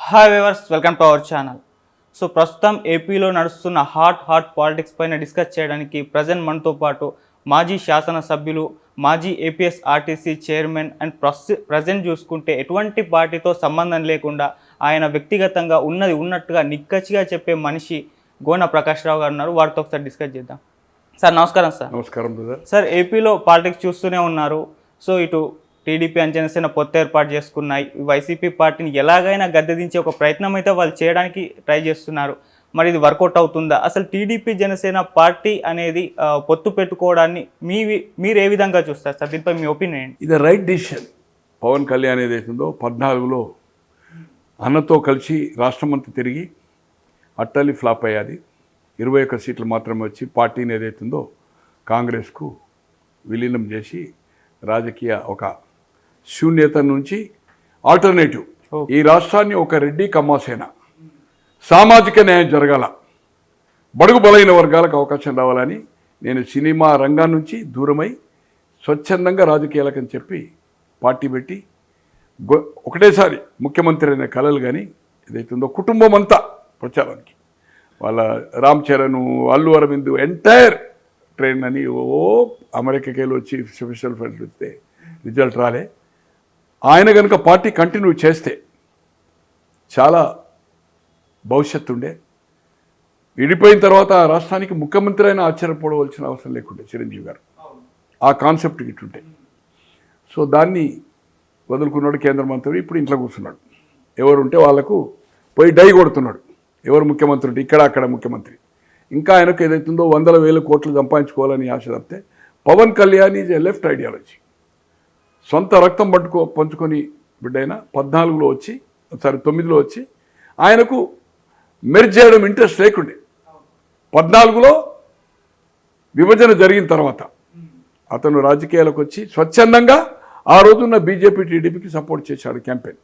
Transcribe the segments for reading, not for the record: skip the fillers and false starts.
Hi viewers, welcome to our channel. So ప్రస్తుతం ఏపీలో నడుస్తున్న హాట్ పాలిటిక్స్ పైన డిస్కస్ చేయడానికి ప్రజెంట్ మనతో పాటు మాజీ శాసనసభ్యులు, మాజీ APS RTC chairman and present చూసుకుంటే ఎటువంటి పార్టీతో సంబంధం లేకుండా ఆయన వ్యక్తిగతంగా ఉన్నది ఉన్నట్టుగా నిక్కచ్చిగా చెప్పే మనిషి గోన ప్రకాష్ రావు గారు ఉన్నారు. వారితో ఒకసారి డిస్కస్ చేద్దాం. సార్ నమస్కారం. సార్ నమస్కారం బ్రదర్. సార్ ఏపీలో పాలిటిక్స్ చూస్తూనే ఉన్నారు. సో ఇటు టీడీపీ అండ్ జనసేన పొత్తు ఏర్పాటు చేసుకున్నాయి. వైసీపీ పార్టీని ఎలాగైనా గద్దెదించే ఒక ప్రయత్నం అయితే వాళ్ళు చేయడానికి ట్రై చేస్తున్నారు. మరి ఇది వర్కౌట్ అవుతుందా? అసలు టీడీపీ జనసేన పార్టీ అనేది పొత్తు పెట్టుకోవడాన్ని మీరు ఏ విధంగా చూస్తారు సార్? దీనిపై మీ ఒపీనియన్ ఏంటి? ఇది రైట్ డిసిషన్. పవన్ కళ్యాణ్ ఏదైతుందో 14లో అన్నతో కలిసి రాష్ట్రమంతా తిరిగి అట్టలి ఫ్లాప్ అయ్యాది. 21 సీట్లు మాత్రమే వచ్చి పార్టీని ఏదైతుందో కాంగ్రెస్కు విలీనం చేసి రాజకీయ ఒక శూన్యత నుంచి ఆల్టర్నేటివ్ ఈ రాష్ట్రాన్ని ఒక రెడ్డి కమ్మాసేన సామాజిక న్యాయం జరగాల, బడుగు బలైన వర్గాలకు అవకాశం రావాలని నేను సినిమా రంగం నుంచి దూరమై స్వచ్ఛందంగా రాజకీయాలకని చెప్పి పార్టీ పెట్టి ఒకటేసారి ముఖ్యమంత్రి అయిన కలలు కానీ ఏదైతుందో కుటుంబం అంతా ప్రచారానికి వాళ్ళ రామ్ చరణ్, అల్లు అరవింద్ ఎంటైర్ ట్రైన్ అని అమెరికాకి వెళ్ళి వచ్చి స్పెషల్ ఫ్లైట్ వస్తే రిజల్ట్ రాలే. ఆయన కనుక పార్టీ కంటిన్యూ చేస్తే చాలా భవిష్యత్తు ఉండే. విడిపోయిన తర్వాత ఆ రాష్ట్రానికి ముఖ్యమంత్రి అయినా ఆశ్చర్యపోవలసిన అవసరం లేకుండే చిరంజీవి గారు ఆ కాన్సెప్ట్ ఇటుంటే. సో దాన్ని వదులుకున్నాడు కేంద్ర మంత్రి. ఇప్పుడు ఇంట్లో కూర్చున్నాడు. ఎవరుంటే వాళ్లకు పోయి డై కొడుతున్నాడు. ఎవరు ముఖ్యమంత్రి ఉంటే ఇక్కడ అక్కడ ముఖ్యమంత్రి. ఇంకా ఆయనకు ఏదైతుందో 100,000 కోట్లు సంపాదించుకోవాలని ఆశ తప్పితే Pawan Kalyan is a left ideology. సొంత రక్తం పంచుకొని బిడ్డైనా 14లో వచ్చి 9లో వచ్చి ఆయనకు మెర్జ్ చేయడం ఇంట్రెస్ట్ లేకుండే. 14లో విభజన జరిగిన తర్వాత అతను రాజకీయాలకు వచ్చి స్వచ్ఛందంగా ఆ రోజున్న బీజేపీ టీడీపీకి సపోర్ట్ చేశాడు క్యాంపెయిన్.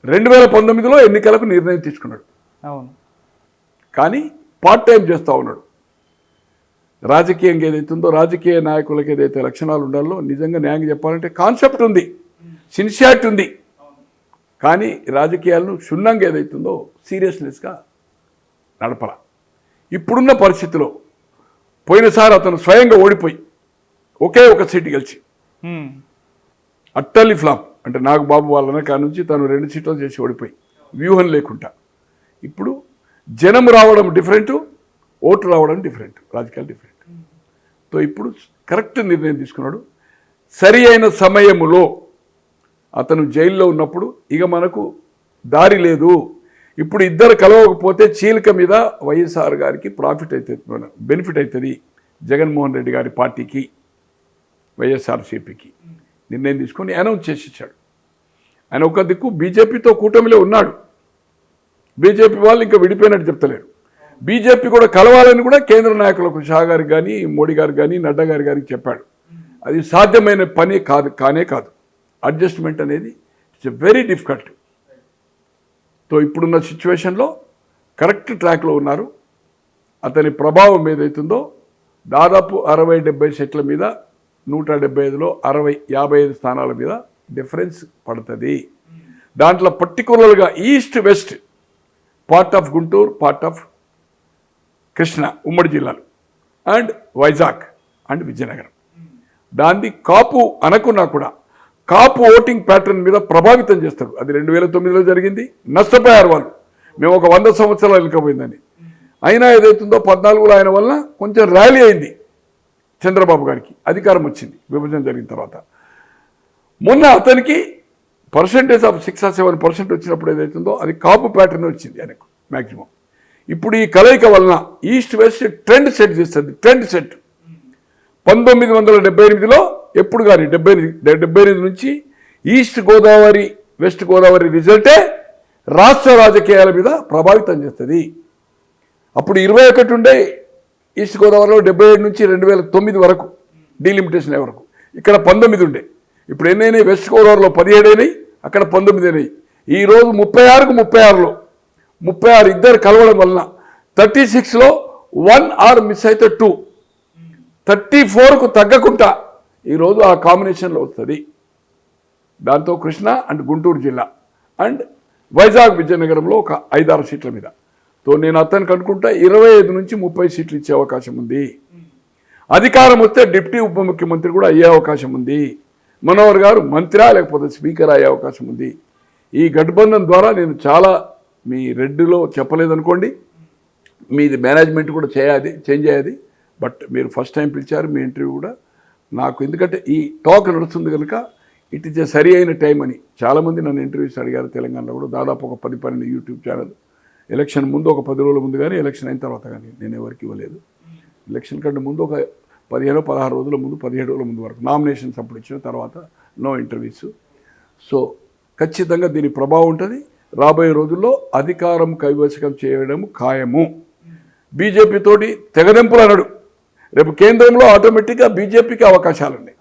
2019లో ఎన్నికలకు నిర్ణయం తీసుకున్నాడు. అవును, కానీ పార్ట్ టైం చేస్తూ ఉన్నాడు. రాజకీయంగా ఏదైతుందో రాజకీయ నాయకులకు ఏదైతే లక్షణాలు ఉండాలో నిజంగా న్యాయంగా చెప్పాలంటే కాన్సెప్ట్ ఉంది, సిన్సియారిటీ ఉంది. కానీ రాజకీయాలను క్షుణ్ణంగా ఏదైతుందో సీరియస్నెస్గా నడపల. ఇప్పుడున్న పరిస్థితిలో పోయినసారి అతను స్వయంగా ఓడిపోయి ఒకే ఒక సీటు గెలిచి అట్టల్లి ఫ్లాప్ అంటే నాగబాబు వాళ్ళన కానుంచి తను 2 సీట్లు చేసి ఓడిపోయి వ్యూహం లేకుండా ఇప్పుడు జనం రావడం డిఫరెంట్, ఓటు రావడం డిఫరెంట్, రాజకీయాలు డిఫరెంట్. సో ఇప్పుడు కరెక్ట్ నిర్ణయం తీసుకున్నాడు. సరి అయిన సమయములో అతను జైల్లో ఉన్నప్పుడు ఇక మనకు దారి లేదు. ఇప్పుడు ఇద్దరు కలవకపోతే చీలిక మీద వైఎస్ఆర్ గారికి ప్రాఫిట్ అవుతుంది, బెనిఫిట్ అవుతుంది. జగన్మోహన్ రెడ్డి గారి పార్టీకి వైఎస్ఆర్సీపీకి నిర్ణయం తీసుకొని అనౌన్స్ చేసి ఇచ్చాడు. ఆయన ఒక దిక్కు బీజేపీతో కూటమిలో ఉన్నాడు. బీజేపీ వాళ్ళు ఇంకా విడిపోయినట్టు చెప్తలేరు. బీజేపీ కూడా కలవాలని కూడా కేంద్ర నాయకులకు షా గారికి కానీ మోడీ గారికి కానీ నడ్డా గారికి చెప్పాడు. అది సాధ్యమైన పని కానే కాదు. అడ్జస్ట్మెంట్ అనేది it's a very difficult. So ఇప్పుడున్న సిచ్యువేషన్లో కరెక్ట్ ట్రాక్లో ఉన్నారు. అతని ప్రభావం ఏదైతుందో దాదాపు 60-70 సీట్ల మీద 175లో 55 స్థానాల మీద డిఫరెన్స్ పడుతుంది. దాంట్లో పర్టికులర్గా east west part of Guntur, part of Krishna ఉమ్మడి జిల్లాలు అండ్ వైజాగ్ అండ్ విజయనగరం. దాన్ని కాపు అనుకున్నా కూడా కాపు ఓటింగ్ ప్యాటర్న్ మీద ప్రభావితం చేస్తారు. అది 2009లో జరిగింది. నష్టపోయారు వాళ్ళు. మేము ఒక 100 సంవత్సరాలు వెళ్ళకపోయిందని. అయినా ఏదైతుందో 14లో ఆయన వల్ల కొంచెం ర్యాలీ అయింది. చంద్రబాబు గారికి అధికారం వచ్చింది విభజన జరిగిన తర్వాత. మొన్న అతనికి పర్సెంటేజ్ ఆఫ్ 6 or 7% వచ్చినప్పుడు ఏదైతుందో అది కాపు ప్యాటర్న్ వచ్చింది ఆయనకు మ్యాక్సిమం. ఇప్పుడు ఈ కలయిక వలన ఈస్ట్ వెస్ట్ ట్రెండ్ సెట్ చేస్తుంది. ట్రెండ్ సెట్ 1978లో ఎప్పుడు కానీ 78 నుంచి ఈస్ట్ గోదావరి వెస్ట్ గోదావరి రిజల్టే రాష్ట్ర రాజకీయాల మీద ప్రభావితం చేస్తుంది. అప్పుడు 21 ఉండే ఈస్ట్ గోదావరిలో 77 నుంచి 2009 వరకు డీలిమిటేషన్ వరకు. ఇక్కడ 19 ఉండే. ఇప్పుడు ఎన్నైనాయి? వెస్ట్ గోదావరిలో 17 అయినాయి, అక్కడ 19 అయినాయి. ఈరోజు 36కు 36 ఇద్దరు కలవడం వలన 36లో 1 or మిస్ అయితే 2, 34కు తగ్గకుండా ఈరోజు ఆ కాంబినేషన్లో వస్తుంది. దాంతో కృష్ణా అండ్ గుంటూరు జిల్లా అండ్ వైజాగ్ విజయనగరంలో ఒక 5-6 సీట్ల మీద. తో నేను అతనికి అనుకుంటా 25 నుంచి 30 సీట్లు ఇచ్చే అవకాశం ఉంది. అధికారం వస్తే డిప్యూటీ ఉప ముఖ్యమంత్రి కూడా అయ్యే అవకాశం ఉంది. మనోహర్ గారు మంత్రి లేకపోతే స్పీకర్ అయ్యే అవకాశం ఉంది. ఈ గఠబంధన్ ద్వారా నేను చాలా మీ రెడ్డిలో చెప్పలేదనుకోండి, మీది మేనేజ్మెంట్ కూడా చేంజ్ అయ్యేది. బట్ మీరు ఫస్ట్ టైం పిలిచారు, మీ ఇంటర్వ్యూ కూడా నాకు ఎందుకంటే ఈ టాక్ నడుస్తుంది కనుక ఇట్ ఇస్ సరి అయిన టైం అని చాలామంది నన్ను ఇంటర్వ్యూస్ అడిగారు. తెలంగాణలో కూడా దాదాపు ఒక 10-12 యూట్యూబ్ ఛానల్. ఎలక్షన్ ముందు ఒక 10 రోజుల ముందు కానీ, ఎలక్షన్ అయిన తర్వాత కానీ నేను ఎవరికి ఇవ్వలేదు. ఎలక్షన్ కంటే ముందు ఒక 15-16 రోజుల ముందు, 17 రోజుల ముందు వరకు నామినేషన్స్ అప్పుడు ఇచ్చిన తర్వాత నో ఇంటర్వ్యూస్. సో ఖచ్చితంగా దీని ప్రభావం ఉంటుంది. రాబోయే రోజుల్లో అధికారం కైవశం చేయడం ఖాయము. బీజేపీ తోటి తెగదెంపులు అన్నాడు. రేపు కేంద్రంలో ఆటోమేటిక్గా బీజేపీకి అవకాశాలు ఉన్నాయి.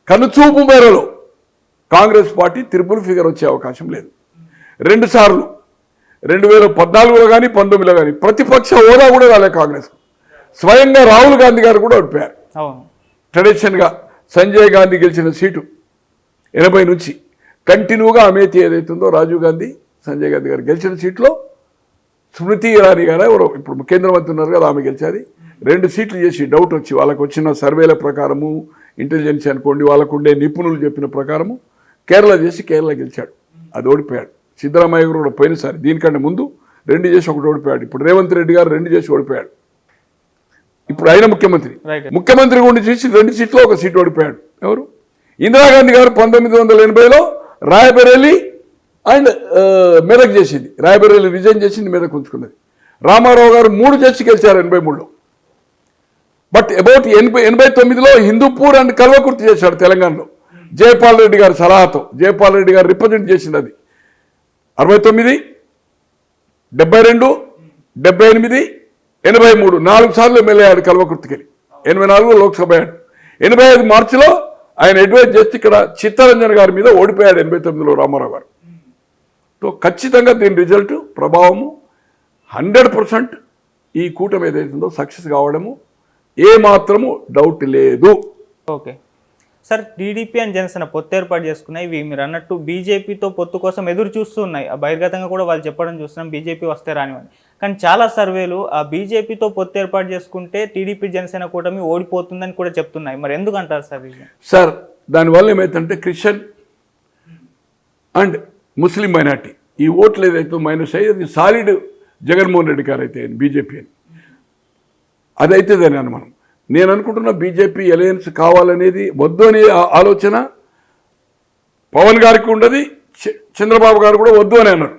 కనుచూపు మేరలో కాంగ్రెస్ పార్టీ త్రిపుల్ ఫిగర్ వచ్చే అవకాశం లేదు. 2 సార్లు 2014లో కానీ 19లో కానీ ప్రతిపక్ష హోదా కూడా రాలే కాంగ్రెస్. స్వయంగా రాహుల్ గాంధీ గారు కూడా ఓడిపోయారు. ట్రెడిషన్గా సంజయ్ గాంధీ గెలిచిన సీటు 80 నుంచి కంటిన్యూగా అమేథీ ఏదైతుందో రాజీవ్ గాంధీ, సంజయ్ గాంధీ గారు గెలిచిన సీట్లో స్మృతి ఇరానీ గారు ఎవరో ఇప్పుడు కేంద్ర మంత్రి ఉన్నారు కదా, ఆమె గెలిచాది. 2 సీట్లు చేసి డౌట్ వచ్చి వాళ్ళకు వచ్చిన సర్వేల ప్రకారము, ఇంటెలిజెన్స్ అనుకోండి, వాళ్ళకు ఉండే నిపుణులు చెప్పిన ప్రకారము కేరళ చేసి కేరళ గెలిచాడు. అది ఓడిపోయాడు. సిద్ధరామయ్య గారు కూడా పోయినసారి దీనికంటే ముందు 2 చేసి ఒకటి ఓడిపోయాడు. ఇప్పుడు రేవంత్ రెడ్డి గారు 2 చేసి ఓడిపోయాడు. ఇప్పుడు ఆయన ముఖ్యమంత్రి గుండి చేసి 2 సీట్లో ఒక సీట్ ఓడిపోయాడు. ఎవరు? ఇందిరాగాంధీ గారు 1980లో రాయబరేలీ అండ్ మెదక్ చేసింది. రాయబరేలీ రిజైన్ చేసింది, మెదక్ ఉంచుకున్నది. రామారావు గారు 3 చేసి గెలిచారు 83లో. బట్ అబౌట్ 89లో హిందూపూర్ అండ్ కల్వకుర్తి చేశాడు తెలంగాణలో. జయపాల్ రెడ్డి గారి సలహాతో, జయపాల్ రెడ్డి గారు రిప్రజెంట్ చేసింది. అది 69, 72, 78, 83 4 సార్లు ఎమ్మెల్యే అయ్యాడు కల్వకుర్తికి వెళ్ళి. 84లో లోక్సభ అయ్యాడు. 85 మార్చిలో ఆయన అడ్వైజ్ చేస్తే ఇక్కడ చిత్తరంజన్ గారి మీద ఓడిపోయాడు 89లో రామారావు గారు. సో ఖచ్చితంగా దీని రిజల్ట్ ప్రభావము 100% ఈ కూటమి ఏదైతుందో సక్సెస్ కావడము ఏ మాత్రము డౌట్ లేదు. Okay sir, TDP and Janasena పొత్తు ఏర్పాటు చేసుకున్నాయి. ఇవి మీరు అన్నట్టు బీజేపీతో పొత్తు కోసం ఎదురు చూస్తూ ఉన్నాయి. బహిర్గతంగా కూడా వాళ్ళు చెప్పడం చూస్తున్నాం, బీజేపీ వస్తే రానివ్వండి. కానీ చాలా సర్వేలు ఆ బీజేపీతో పొత్తు ఏర్పాటు చేసుకుంటే టీడీపీ జనసేన కూటమి ఓడిపోతుందని కూడా చెప్తున్నాయి. మరి ఎందుకు అంటారు సార్? సార్ దానివల్ల ఏమైతుందంటే క్రిస్టియన్ అండ్ ముస్లిం మైనార్టీ ఈ ఓట్లు ఏదైతే మైనస్ అయ్యి అది సాలిడ్ జగన్మోహన్ రెడ్డి గారు అయితే బీజేపీ అని అదైతే దాని అనుమానం. నేను అనుకుంటున్నా బీజేపీ అలయన్స్ కావాలనేది వద్దు అనే ఆలోచన పవన్ గారికి ఉండదు, చంద్రబాబు గారు కూడా వద్దు అని అన్నారు.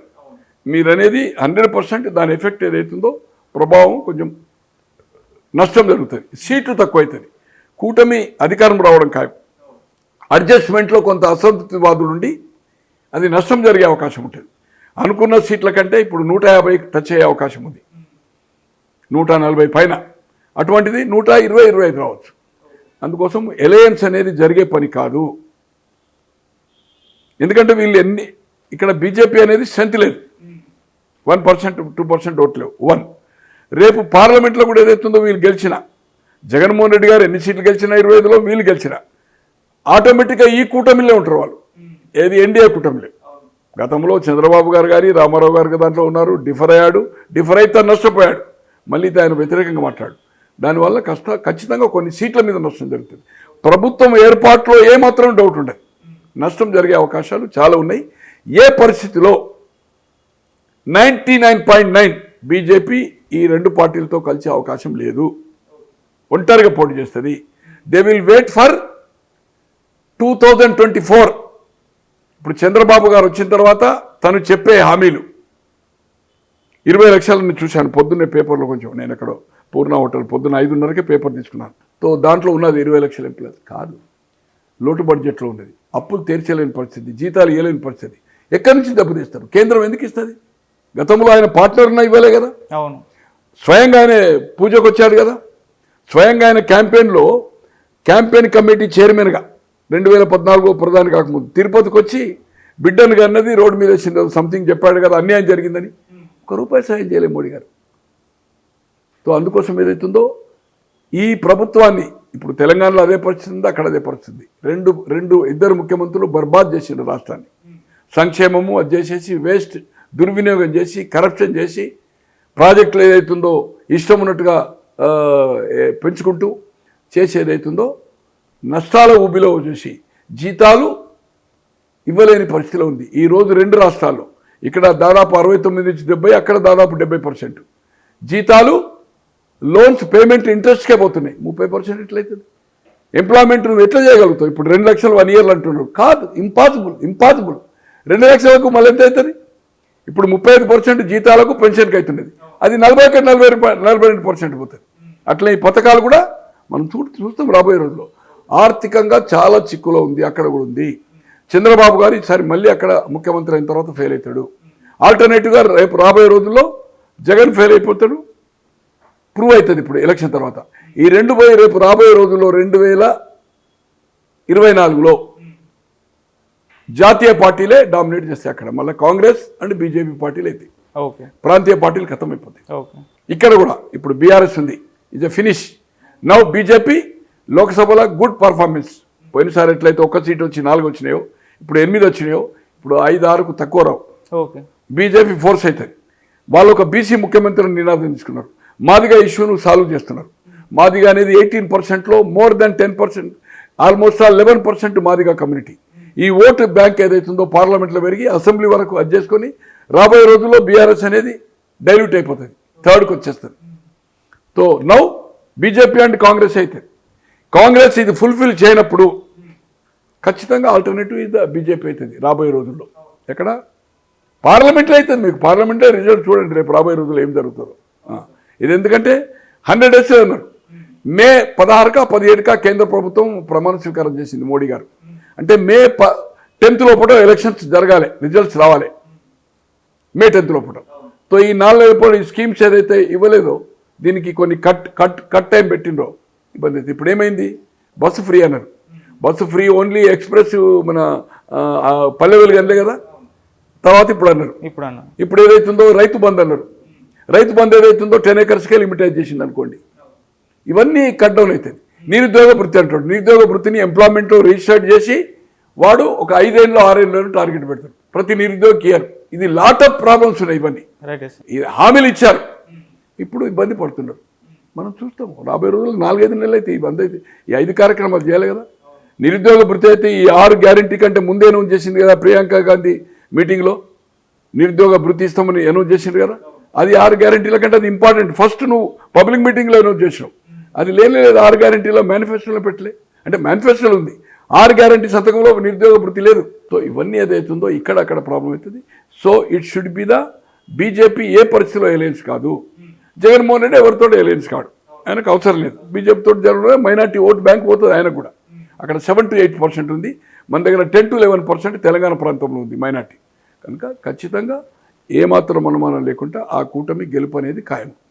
మీరు అనేది 100% దాని ఎఫెక్ట్ ఏదైతుందో ప్రభావం కొంచెం నష్టం జరుగుతుంది, సీట్లు తక్కువ అవుతుంది. కూటమి అధికారం రావడం ఖాయం. అడ్జస్ట్మెంట్లో కొంత అసంతృప్తివాదులు ఉండి అది నష్టం జరిగే అవకాశం ఉంటుంది. అనుకున్న సీట్ల కంటే ఇప్పుడు 150 టచ్ అయ్యే అవకాశం ఉంది, 140 పైన. అటువంటిది 120-125 రావచ్చు. అందుకోసం ఎలయన్స్ అనేది జరిగే పని కాదు. ఎందుకంటే వీళ్ళు ఇక్కడ బీజేపీ అనేది స్ట్రెంత్ లేదు. 1%, 2% ఓట్లేవు. 1 రేపు పార్లమెంట్లో కూడా ఏదైతుందో వీళ్ళు గెలిచిన జగన్మోహన్ రెడ్డి గారు ఎన్ని సీట్లు గెలిచినా 25లో వీళ్ళు గెలిచిన ఆటోమేటిక్గా ఈ కూటమిలో ఉంటారు వాళ్ళు. ఏది ఎన్డీఏ కూటమిలో. గతంలో చంద్రబాబు గారు కానీ రామారావు గారు దాంట్లో ఉన్నారు. డిఫర్ అయ్యాడు, డిఫర్ అయితే నష్టపోయాడు. మళ్ళీ ఆయన వ్యతిరేకంగా మాట్లాడు. దానివల్ల ఖచ్చితంగా కొన్ని సీట్ల మీద నష్టం జరుగుతుంది. ప్రభుత్వం ఏర్పాటులో ఏమాత్రం డౌట్ ఉండదు, నష్టం జరిగే అవకాశాలు చాలా ఉన్నాయి. ఏ పరిస్థితిలో 99.9 బీజేపీ ఈ 2 పార్టీలతో కలిసే అవకాశం లేదు. ఒంటరిగా పోటీ చేస్తుంది. They will wait for 2024. ఇప్పుడు చంద్రబాబు గారు వచ్చిన తర్వాత తను చెప్పే హామీలు 20 లక్షలని చూశాను పొద్దున్నే పేపర్లో. కొంచెం నేను ఎక్కడో పూర్ణ హోటల్ పొద్దున్న 5:30కే పేపర్ తీసుకున్నాను. తో దాంట్లో ఉన్నది 20 లక్షల ఎంప్లాయీస్ కాదు, లోటు బడ్జెట్లో ఉన్నది, అప్పులు తీర్చలేని పరిస్థితి, జీతాలు ఇవ్వలేని పరిస్థితి. ఎక్కడి నుంచి దెబ్బతీస్తారు? కేంద్రం ఎందుకు ఇస్తుంది? గతంలో ఆయన పార్ట్నర్న ఇవ్వలే కదా. అవును, స్వయంగా ఆయన పూజకు వచ్చాడు కదా. స్వయంగా ఆయన క్యాంపెయిన్ కమిటీ చైర్మన్గా 2014 ప్రధాని కాకముందు తిరుపతికి వచ్చి బిడ్డను అన్నది రోడ్డు మీద వచ్చింది సంథింగ్ చెప్పాడు కదా, అన్యాయం జరిగిందని. 1 రూపాయి సాయం చేయలేదు మోడీ గారు. సో అందుకోసం ఏదైతుందో ఈ ప్రభుత్వాన్ని ఇప్పుడు తెలంగాణలో అదే పరిస్థితి ఉంది, అక్కడ అదే పరిస్థితి. ఇద్దరు ముఖ్యమంత్రులు బర్బాద్ చేసిండు రాష్ట్రాన్ని. సంక్షేమము అది చేసేసి వేస్ట్ దుర్వినియోగం చేసి కరప్షన్ చేసి ప్రాజెక్టులు ఏదైతుందో ఇష్టం ఉన్నట్టుగా పెంచుకుంటూ చేసేదైతుందో నష్టాల ఊబిలో చూసి జీతాలు ఇవ్వలేని పరిస్థితిలో ఉంది. ఈరోజు 2 రాష్ట్రాల్లో ఇక్కడ దాదాపు 69 నుంచి 70, అక్కడ దాదాపు 70% జీతాలు లోన్స్ పేమెంట్ ఇంట్రెస్ట్కే పోతున్నాయి. 30% ఎట్లయితుంది? ఎంప్లాయ్మెంట్ నువ్వు ఎట్లా చేయగలుగుతావు? ఇప్పుడు 2 లక్షలు 1 ఇయర్లు అంటున్నారు. కాదు, ఇంపాసిబుల్. 2 లక్షలకు మళ్ళీ ఎంత అవుతుంది? ఇప్పుడు 35% జీతాలకు పెన్షన్కి అవుతున్నది. అది 42% పోతుంది. అట్లా ఈ పథకాలు కూడా మనం చూస్తాం రాబోయే రోజుల్లో. ఆర్థికంగా చాలా చిక్కులో ఉంది, అక్కడ కూడా ఉంది. చంద్రబాబు గారు ఈసారి మళ్ళీ అక్కడ ముఖ్యమంత్రి అయిన తర్వాత ఫెయిల్ అవుతాడు. ఆల్టర్నేటివ్గా రేపు రాబోయే రోజుల్లో జగన్ ఫెయిల్ అయిపోతాడు. ప్రూవ్ అవుతుంది ఇప్పుడు ఎలక్షన్ తర్వాత. ఈ 2 పోయి రేపు రాబోయే రోజుల్లో 2024లో జాతీయ పార్టీలే డామినేట్ చేస్తాయి. అక్కడ మళ్ళీ కాంగ్రెస్ అండ్ బీజేపీ పార్టీలు అయితే ప్రాంతీయ పార్టీలు ఖతం అయిపోతాయి. ఇక్కడ కూడా ఇప్పుడు బీఆర్ఎస్ ఉంది, is a finish. Now BJP లోక్సభలో గుడ్ పర్ఫార్మెన్స్. పోయినసారి ఎట్లయితే 1 సీట్ వచ్చి 4 వచ్చినాయో, ఇప్పుడు 8 వచ్చినాయో, ఇప్పుడు 5-6కు తక్కువ రావు. బీజేపీ ఫోర్స్ అవుతుంది. వాళ్ళు ఒక బీసీ ముఖ్యమంత్రిని నినాదం తీసుకున్నారు. మాదిగా ఇష్యూను సాల్వ్ చేస్తున్నారు. మాదిగా అనేది 18%లో more than 10%, almost 11% Madiga community. ఈ ఓటు బ్యాంక్ ఏదైతుందో పార్లమెంట్లో పెరిగి అసెంబ్లీ వరకు అది చేసుకొని రాబోయే రోజుల్లో బీఆర్ఎస్ అనేది డైల్యూట్ అయిపోతుంది, 3rdకి వచ్చేస్తుంది. So now BJP and Congress అయితే కాంగ్రెస్ ఇది ఫుల్ఫిల్ చేయనప్పుడు ఖచ్చితంగా ఆల్టర్నేటివ్ ఇది బీజేపీ అవుతుంది రాబోయే రోజుల్లో. ఎక్కడ? పార్లమెంట్లో అవుతుంది. మీకు పార్లమెంట్లో రిజల్ట్ చూడండి రేపు రాబోయే రోజుల్లో ఏం జరుగుతుందో. ఇది ఎందుకంటే 100 days అన్నారు. మే 16కా 17కా కేంద్ర ప్రభుత్వం ప్రమాణ స్వీకారం చేసింది మోడీ గారు. అంటే మే 10th లోపల ఎలక్షన్స్ జరగాలి, రిజల్ట్స్ రావాలి మే 10th లోపల. సో ఈ 4 నెలల ఈ స్కీమ్స్ ఏదైతే ఇవ్వలేదో దీనికి కొన్ని కట్ టైం పెట్టిండ్రో ఇబ్బంది అయితే. ఇప్పుడు ఏమైంది? బస్సు ఫ్రీ అన్నారు. బస్సు ఫ్రీ ఓన్లీ ఎక్స్ప్రెస్ మన పల్లె వెలుగు అనలే కదా. తర్వాత ఇప్పుడు అన్నారు. ఇప్పుడు ఏదైతుందో రైతు బంద్ అన్నారు. రైతు బంద్ ఏదైతుందో 10 acresకే లిమిటైజ్ చేసింది అనుకోండి. ఇవన్నీ కట్ డౌన్ అవుతుంది. నిరుద్యోగ వృత్తి అంటాడు. నిరుద్యోగ వృత్తిని ఎంప్లాయ్మెంట్లో రిజిస్టర్డ్ చేసి వాడు ఒక 5 ఏళ్ళు 6 ఏళ్ళు టార్గెట్ పెడతాడు ప్రతి నిరుద్యోగికి ఇయర్. ఇది లాట్ ఆఫ్ ప్రాబ్లమ్స్ ఉన్నాయి. ఇవన్నీ హామీలు ఇచ్చారు, ఇప్పుడు ఇబ్బంది పడుతున్నారు. మనం చూస్తాము రాబోయే రోజులు 4-5 నెలలు అయితే ఈ బంద్ అయితే ఈ 5 కార్యక్రమాలు చేయాలి కదా. నిరుద్యోగ వృత్తి అయితే ఈ 6 గ్యారంటీ కంటే ముందే అనౌన్స్ చేసింది కదా ప్రియాంక గాంధీ మీటింగ్లో. నిరుద్యోగ వృత్తి ఇస్తామని అనౌన్స్ చేసింది కదా. అది 6 గ్యారంటీల కంటే అది ఇంపార్టెంట్. ఫస్ట్ నువ్వు పబ్లిక్ మీటింగ్లో అనౌన్స్ చేసినావు, అది లేదు 6 గ్యారంటీలో మేనిఫెస్టోలో పెట్టలే. అంటే మేనిఫెస్టోలో ఉంది, 6 గ్యారంటీ సంతకంలో నిరుద్యోగ వృత్తి లేదు. సో ఇవన్నీ ఏదైతుందో ఇక్కడ అక్కడ ప్రాబ్లం అవుతుంది. So it should be the BJP ఏ పరిస్థితిలో ఎలయన్స్ కాదు. జగన్మోహన్ రెడ్డి ఎవరితో ఎలయన్స్ కాడు, ఆయనకు అవసరం లేదు. బీజేపీతో జరగడం మైనార్టీ ఓట్ బ్యాంక్ పోతుంది ఆయనకు కూడా. అక్కడ 7 to 8% ఉంది, మన దగ్గర 10 to 11% తెలంగాణ ప్రాంతంలో ఉంది మైనార్టీ. కనుక ఖచ్చితంగా ఏమాత్రం అనుమానం లేకుండా ఆ కూటమి గెలుపు అనేది ఖాయం.